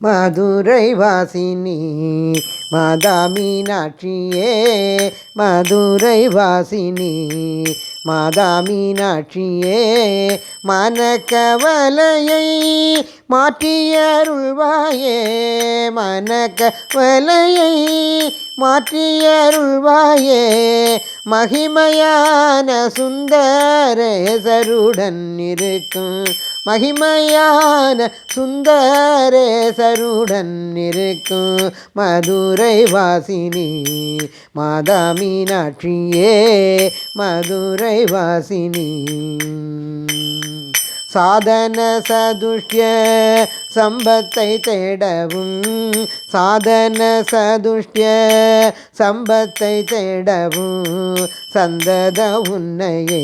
மதுரை வாசினி மாதா மீனாட்சியே, மதுரை வாசினி மாதா மீனாட்சியே, மனக்கவலையை மாற்றியருள்வாயே, மனக்கவலையை மாற்றியருள்வாயே, மகிமையான சுந்தரேசருடன் இருக்கும், மகிமையான சுந்தரேசருடன் இருக்கும் மதுரை வாசினி மாதா மீனாட்சியே, மதுரை வாசினி. சாதன சதுஷ்ய சம்பத்தை தேடவும், சாதன சதுஷ்ய சம்பத்தை தேடவும், சந்தத உன்னையே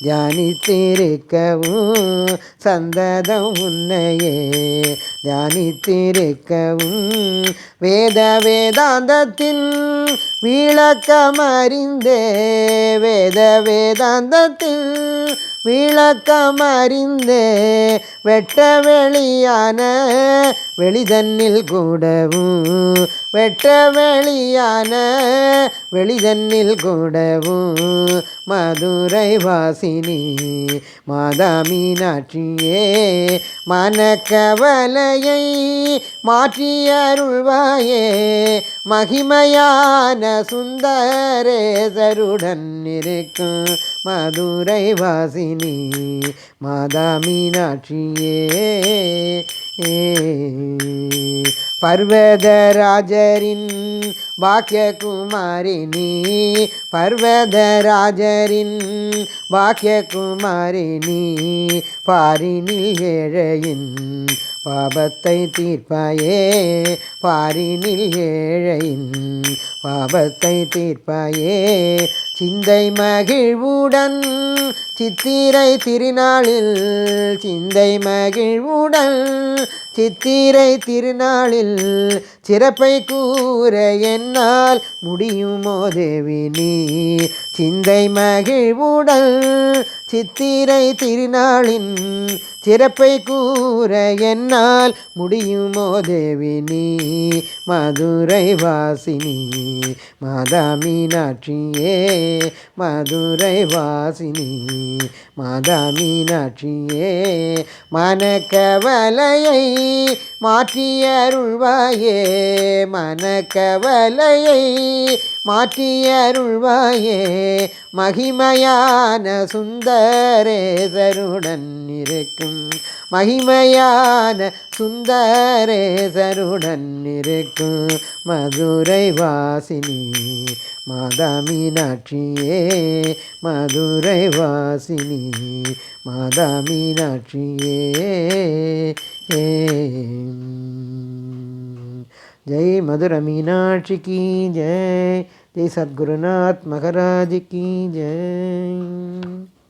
தியானித்திருக்கவும், சந்தத உன்னையே தியானித்திருக்கவும், வேத வேதாந்தத்தின் விளக்கமறிந்தே, வேத வேதாந்தத்தின் விளக்கமறிந்தே, வெட்ட வெளியான வெளிதன்னில் கூடவும், வெட்ட வெளியான வெளிதன்னில் கூடவும் மதுரை வாசினி மாதா மீனாட்சியே, மனக்கவலையை மாற்றியருள்வாயே, மகிமையான சுந்தரேசருடன் இருக்கும் மதுரை வாசினி மாதா மீனாட்சியே. பர்வதராஜரின் பாக்கியகுமாரினி, பர்வதராஜரின் பாக்கியகுமாரினி, பாரினில் ஏழையின் பாபத்தை தீர்ப்பாயே, பாரினில் ஏழையின் பாபத்தை தீர்ப்பாயே, சிந்தை மகிழ்வுடன் சித்திரை திருநாளில், சிந்தை மகிழ்வுடன் சித்திரை திருநாளில் சிறப்பை கூற என்னால் முடியுமோ தேவி நீ, சிந்தை மகிழ்வுடன் சித்திரை திருநாளின் சிறப்பை கூற என்னால் முடியுமோ தேவி நீ, மதுரை வாசினி மாதா மீனாட்சியே, மதுரை வாசினி மாதா மீனாட்சியே, மனக்கவலையை மாற்றியருள்வாயே, மனக்கவலையை மாற்றியருள்வாயே, மகிமையான சுந்தரேசருடன் இருக்கும், மகிமையான சுந்தரேசருடன் இருக்கும் மதுரை வாசினி மாதா மீனாட்சியே, மதுரை வாசினி மாதா மீனாட்சியே. जय मधुर मीनाक्षी की जय, जय सद्गुरुनाथ महाराज की जय।